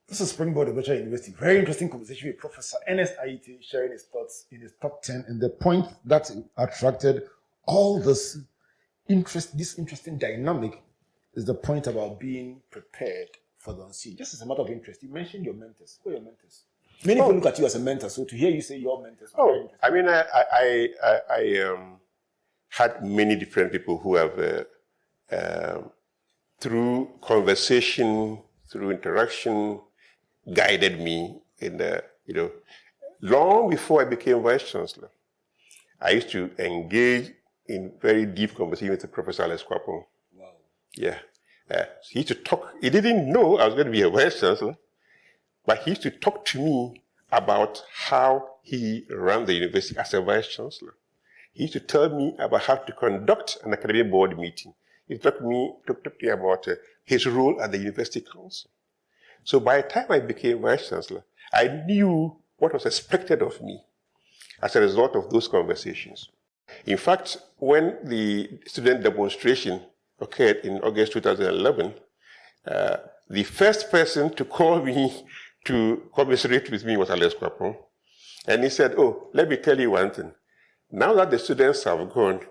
This is Springboard Virtual University. Very interesting conversation with Professor Ernest Ayitevie, sharing his thoughts in his top 10. And the point that attracted all this interesting dynamic is the point about being prepared for the unseen. Just as a matter of interest, you mentioned your mentors. Who are your mentors? Many people look at you as a mentor, so to hear you say your mentors. I mean, I had many different people who have, through conversation, through interaction, guided me in the, long before I became Vice Chancellor. I used to engage in very deep conversation with the Professor Sappor. Wow. Yeah. He used to talk. He didn't know I was going to be a Vice Chancellor, but he used to talk to me about how he ran the university as a Vice Chancellor. He used to tell me about how to conduct an academic board meeting. He talked to me about his role at the University Council. So by the time I became Vice Chancellor, I knew what was expected of me as a result of those conversations. In fact, when the student demonstration occurred in August 2011, the first person to call me to commiserate with me was Ernest. And he said, let me tell you one thing. Now that the students have gone,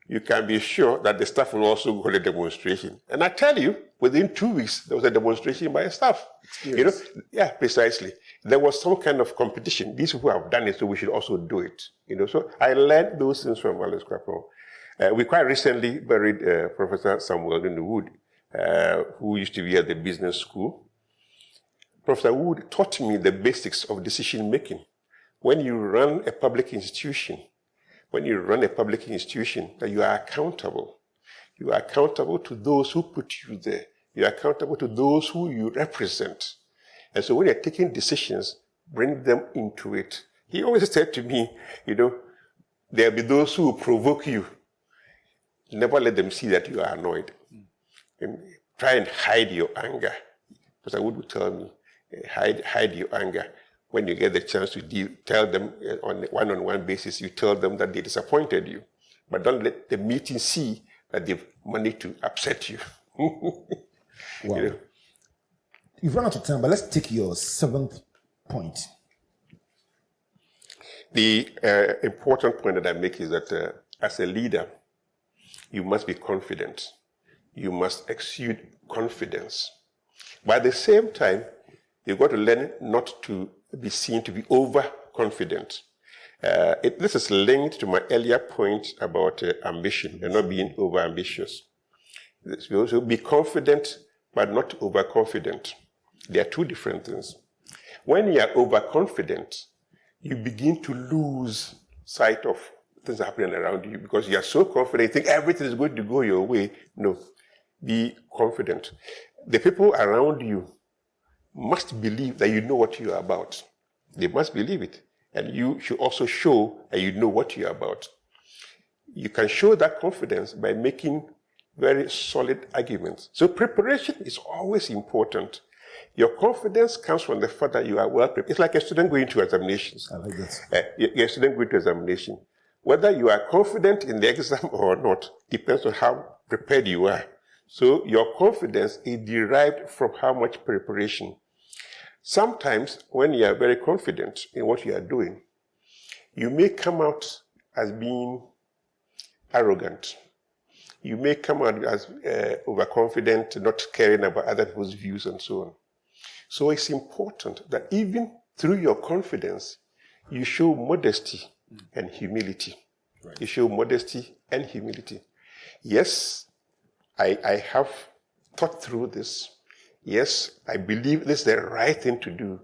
you can be sure that the staff will also go to the demonstration. And I tell you, within 2 weeks, there was a demonstration by staff. Experience. Yeah, precisely. There was some kind of competition. These people have done it, so we should also do it. So I learned those things from Ernest. We quite recently buried Professor Samuel Wood, who used to be at the business school. Professor Wood taught me the basics of decision making. When you run a public institution, that you are accountable. You are accountable to those who put you there. You are accountable to those who you represent. And so when you're taking decisions, bring them into it. He always said to me, there'll be those who will provoke you. Never let them see that you are annoyed. And try and hide your anger. Professor Wood would tell me, hide your anger. When you get the chance to tell them on a one-on-one basis, you tell them that they disappointed you. But don't let the meeting see that they've managed to upset you. Wow. You've run out of time, but let's take your 7th point. The important point that I make is that as a leader, you must be confident. You must exude confidence. But at the same time, you've got to learn not to be seen to be overconfident. This is linked to my earlier point about ambition and not being overambitious. You also be confident, but not overconfident. They are two different things. When you are overconfident, you begin to lose sight of things happening around you because you are so confident, you think everything is going to go your way. No, be confident. The people around you must believe that you know what you are about. They must believe it. And you should also show that you know what you are about. You can show that confidence by making very solid arguments. So preparation is always important. Your confidence comes from the fact that you are well prepared. It's like a student going to examinations. I like that. You're a student going to examination. Whether you are confident in the exam or not depends on how prepared you are. So your confidence is derived from how much preparation. Sometimes when you are very confident in what you are doing, you may come out as being arrogant. You may come out as overconfident, not caring about other people's views and so on. So it's important that even through your confidence, you show modesty and humility. Right. You show modesty and humility. Yes, I have thought through this. Yes, I believe this is the right thing to do.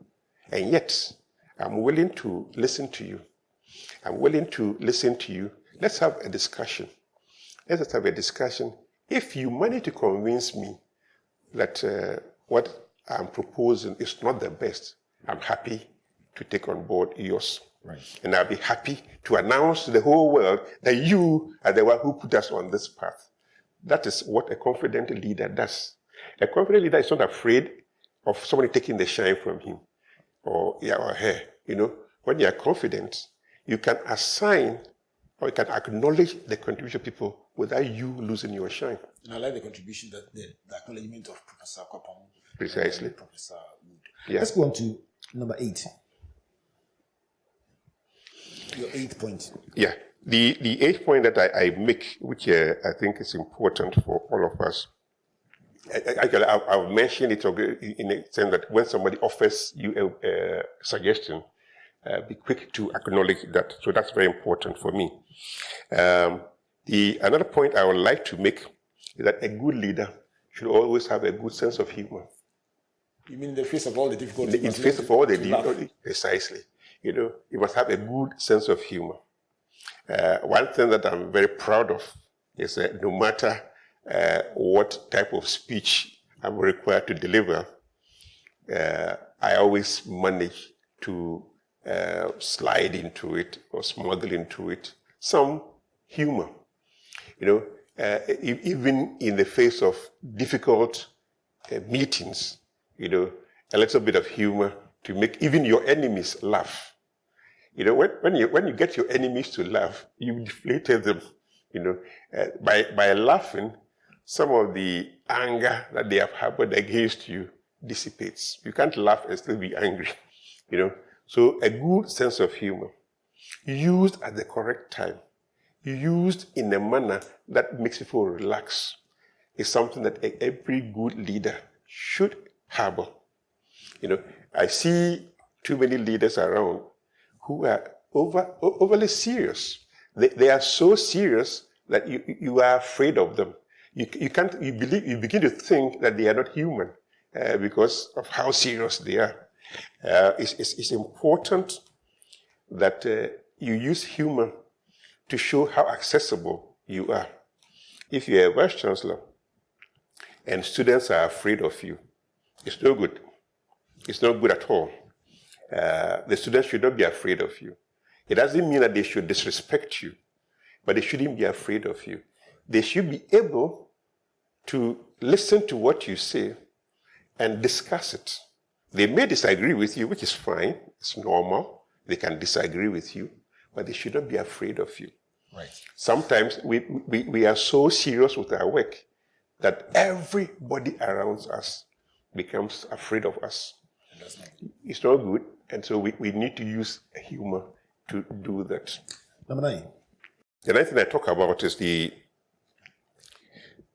And yet, I'm willing to listen to you. I'm willing to listen to you. Let's have a discussion. Let's have a discussion. If you manage to convince me that what I'm proposing is not the best, I'm happy to take on board yours. Right. And I'll be happy to announce to the whole world that you are the one who put us on this path. That is what a confident leader does. A confident leader is not afraid of somebody taking the shine from him or her. You know, when you are confident, you can assign or you can acknowledge the contribution of people without you losing your shine. And I like the contribution that the acknowledgement of Professor Kopam. Precisely. Professor Wood. Yeah. Let's go on to number 8. Your 8th point. Yeah. The 8th point that I make, which I think is important for all of us, actually I've mentioned it in a sense that when somebody offers you a suggestion, be quick to acknowledge that. So that's very important for me. Another point I would like to make is that a good leader should always have a good sense of humor. You mean in the face of all the difficulties? In the face of all the difficulties, precisely. You know, you must have a good sense of humor. One thing that I'm very proud of is that no matter what type of speech I'm required to deliver, I always manage to slide into it or smuggle into it some humor. You know, even in the face of difficult meetings, you know, a little bit of humor to make even your enemies laugh. You know, when you get your enemies to laugh, you deflated them. You know, by laughing, some of the anger that they have harbored against you dissipates. You can't laugh and still be angry. You know, so a good sense of humor, used at the correct time, used in a manner that makes people relax, is something that every good leader should harbor. You know, I see too many leaders around who are overly serious. They are so serious that you are afraid of them. You begin to think that they are not human because of how serious they are. It's important that you use humor to show how accessible you are. If you're a vice chancellor and students are afraid of you, it's no good. It's not good at all. The students should not be afraid of you. It doesn't mean that they should disrespect you, but they shouldn't be afraid of you. They should be able to listen to what you say and discuss it. They may disagree with you, which is fine. It's normal. They can disagree with you, but they should not be afraid of you. Right. Sometimes we are so serious with our work that everybody around us becomes afraid of us. It's not good, and so we need to use humor to do that. Number 9. The next thing I talk about is the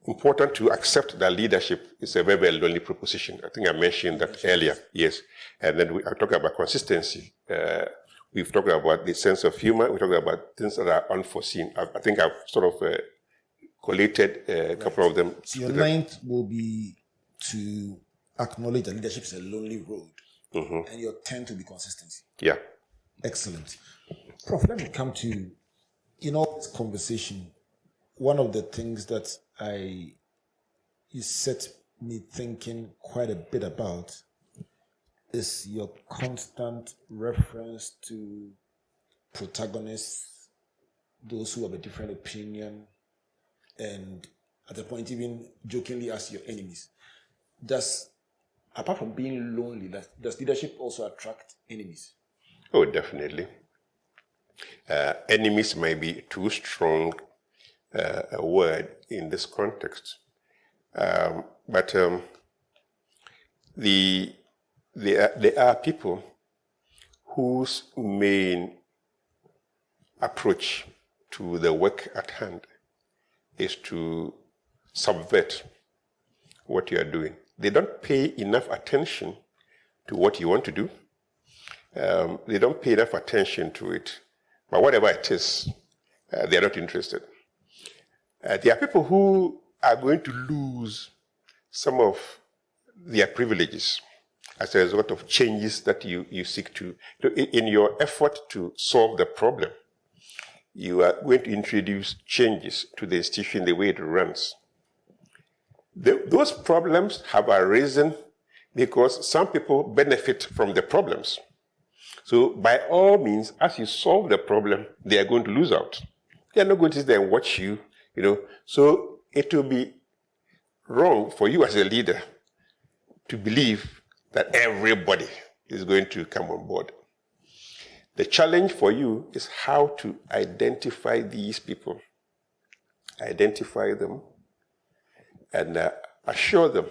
important to accept that leadership is a very, very lonely proposition. I think I mentioned that earlier. Yes. And then I talk about consistency. We've talked about the sense of humor. We talked about things that are unforeseen. I think I've sort of collated a couple of them. So your 9th will be to acknowledge that leadership is a lonely road. Mm-hmm. And your 10th will be consistency. Yeah. Excellent. Prof, let me come to, in all this conversation, one of the things that you set me thinking quite a bit about is your constant reference to protagonists, those who have a different opinion, and at a point even jokingly as your enemies. Apart from being lonely, does leadership also attract enemies? Oh, definitely. Enemies might be too strong a word in this context. There are people whose main approach to the work at hand is to subvert what you are doing. They don't pay enough attention to what you want to do. They don't pay enough attention to it. But whatever it is, they are not interested. There are people who are going to lose some of their privileges as a result of changes that you seek to. In your effort to solve the problem, you are going to introduce changes to the institution, the way it runs. Those problems have arisen because some people benefit from the problems. So by all means, as you solve the problem, they are going to lose out. They are not going to sit there and watch you, So it will be wrong for you as a leader to believe that everybody is going to come on board. The challenge for you is how to identify these people, identify them, and assure them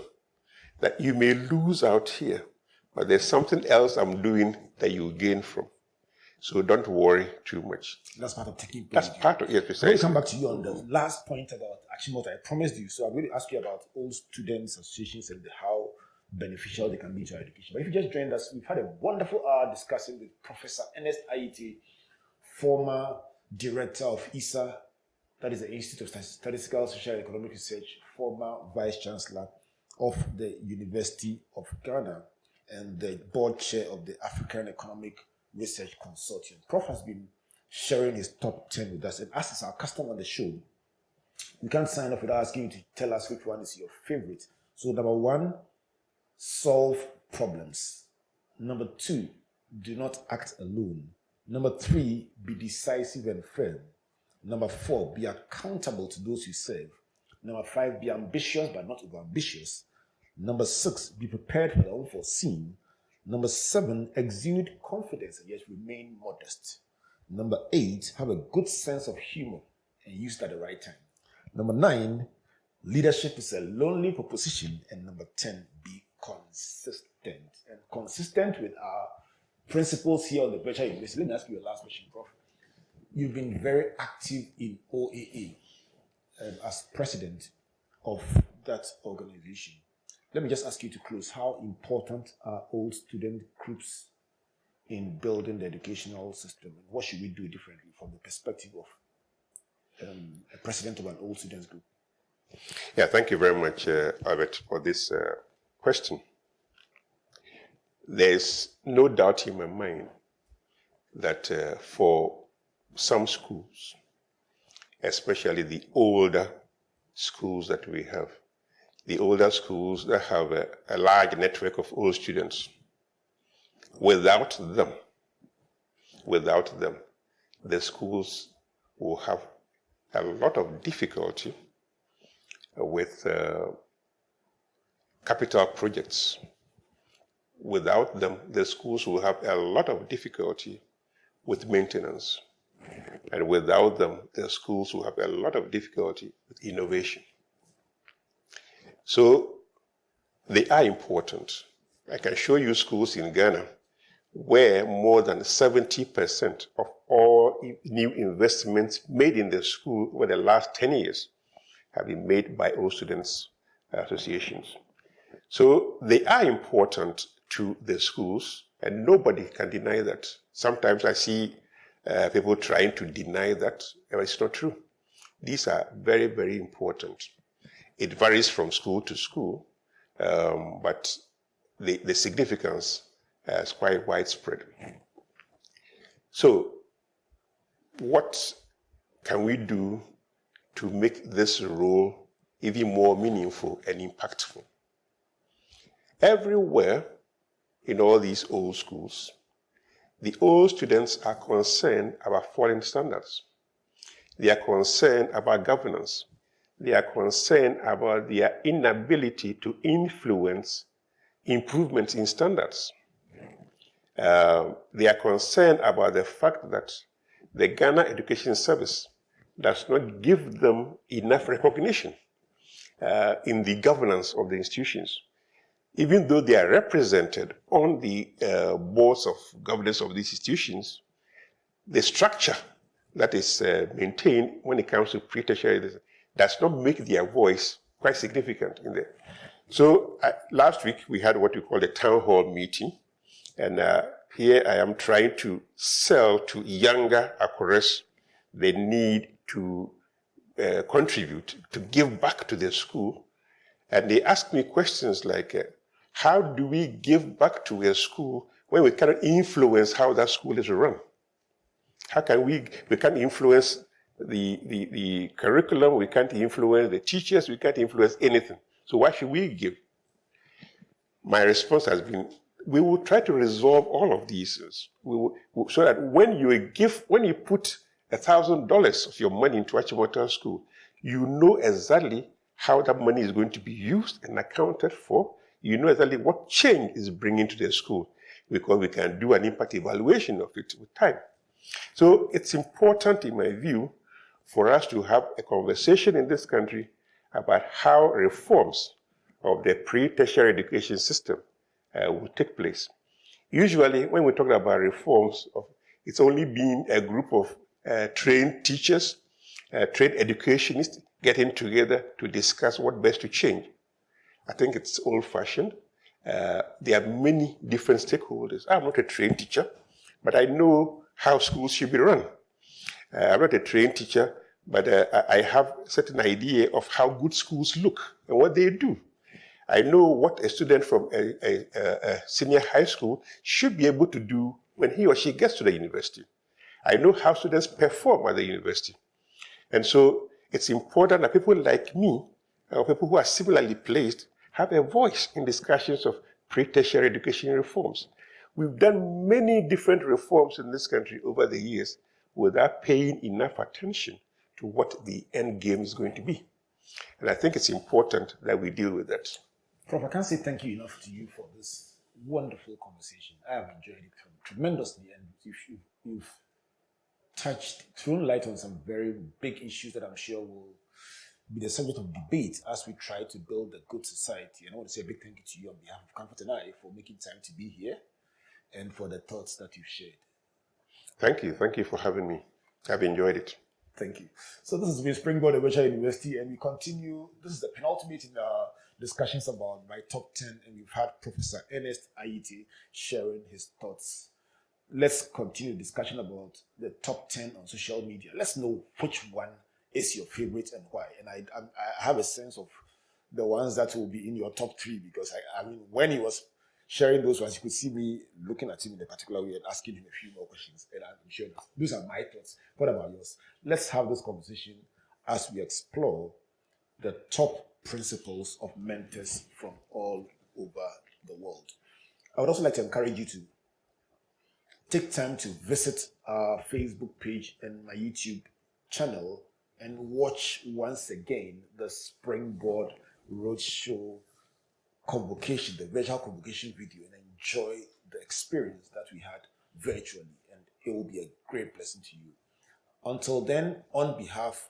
that you may lose out here, but there's something else I'm doing that you gain from. So don't worry too much. That's part of taking. That's part of it, precisely. I will come back to you on the last point about actually what I promised you. So I'm going to ask you about all students associations and how beneficial they can be to our education. But if you just joined us, we've had a wonderful hour discussing with Professor Ernest Ayitevie, former director of ISA, that is the Institute of Statistical, Social and Economic Research, former vice chancellor of the University of Ghana, and the board chair of the African Economic Research Consortium. Prof has been sharing his top 10 with us, and as is our custom on the show, you can't sign off without asking you to tell us which one is your favorite. So number 1, solve problems. Number 2, do not act alone. Number 3, be decisive and firm. Number 4, be accountable to those you serve. Number 5, be ambitious but not overambitious. Number 6, be prepared for the unforeseen. Number 7, exude confidence and yet remain modest. Number 8, have a good sense of humor and use it at the right time. Number 9, leadership is a lonely proposition. And number 10, be consistent. And consistent with our principles here on the virtual university. Let me ask you a last question, Prof. You've been very active in OAA as president of that organization. Let me just ask you to close. How important are old student groups in building the educational system? And what should we do differently from the perspective of a president of an old students group? Yeah, thank you very much, Albert, for this question. There's no doubt in my mind that for some schools, especially the older schools that we have, the older schools that have a large network of old students, without them, the schools will have a lot of difficulty with capital projects. Without them, the schools will have a lot of difficulty with maintenance. And without them, the schools will have a lot of difficulty with innovation. So they are important. I can show you schools in Ghana where more than 70% of all new investments made in the school over the last 10 years have been made by old students associations. So they are important to the schools, and nobody can deny that. Sometimes I see people trying to deny that, but it's not true. These are very, very important. It varies from school to school, but the significance is quite widespread. So what can we do to make this role even more meaningful and impactful? Everywhere in all these old schools, the old students are concerned about foreign standards. They are concerned about governance. They are concerned about their inability to influence improvements in standards. They are concerned about the fact that the Ghana Education Service does not give them enough recognition in the governance of the institutions. Even though they are represented on the boards of governance of these institutions, the structure that is maintained when it comes to pre-tertiary does not make their voice quite significant in there. So last week we had what we call a town hall meeting, and here I am trying to sell to younger Akores the need to contribute, to give back to their school. And they asked me questions like, how do we give back to a school when we cannot influence how that school is run? How can we can't influence the curriculum, we can't influence the teachers, we can't influence anything. So why should we give? My response has been, we will try to resolve all of these so that when you put $1,000 of your money into Achimota School, you know exactly how that money is going to be used and accounted for. You know exactly what change is bringing to the school, because we can do an impact evaluation of it with time. So it's important, in my view, for us to have a conversation in this country about how reforms of the pre-tertiary education system will take place. Usually, when we talk about reforms, it's only been a group of trained teachers, trained educationists getting together to discuss what best to change. I think it's old-fashioned. There are many different stakeholders. I'm not a trained teacher, but I know how schools should be run. I'm not a trained teacher, but I have a certain idea of how good schools look and what they do. I know what a student from a senior high school should be able to do when he or she gets to the university. I know how students perform at the university. And so it's important that people like me, or people who are similarly placed, have a voice in discussions of pre-tertiary education reforms. We've done many different reforms in this country over the years without paying enough attention to what the end game is going to be. And I think it's important that we deal with that. Prof, I can't say thank you enough to you for this wonderful conversation. I have enjoyed it tremendously, and you've thrown light on some very big issues that I'm sure will be the subject of debate as we try to build a good society. And I want to say a big thank you to you on behalf of Comfort and I for making time to be here and for the thoughts that you've shared. Thank you. Thank you for having me. I've enjoyed it. Thank you. So this has been Springboard Virtual University, and we continue. This is the penultimate in our discussions about my top 10, and we've had Professor Ernest Ayitevie sharing his thoughts. Let's continue discussion about the top 10 on social media. Let's know which one is your favorite and why. And I have a sense of the ones that will be in your top 3, because I mean, when he was sharing those ones, you could see me looking at him in a particular way and asking him a few more questions. And I'm sure those are my thoughts. What about yours? Let's have this conversation as we explore the top principles of mentors from all over the world. I would also like to encourage you to take time to visit our Facebook page and my YouTube channel and watch once again the Springboard Roadshow convocation, the virtual convocation video, and enjoy the experience that we had virtually, and it will be a great blessing to you. Until then, on behalf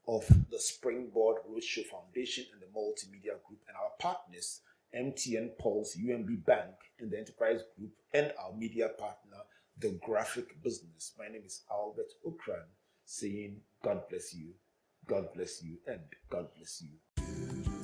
of the Springboard Roadshow Foundation and the Multimedia Group and our partners, MTN Pulse, UMB Bank, and the Enterprise Group, and our media partner, The Graphic Business, my name is Albert Ocran, saying God bless you, and God bless you.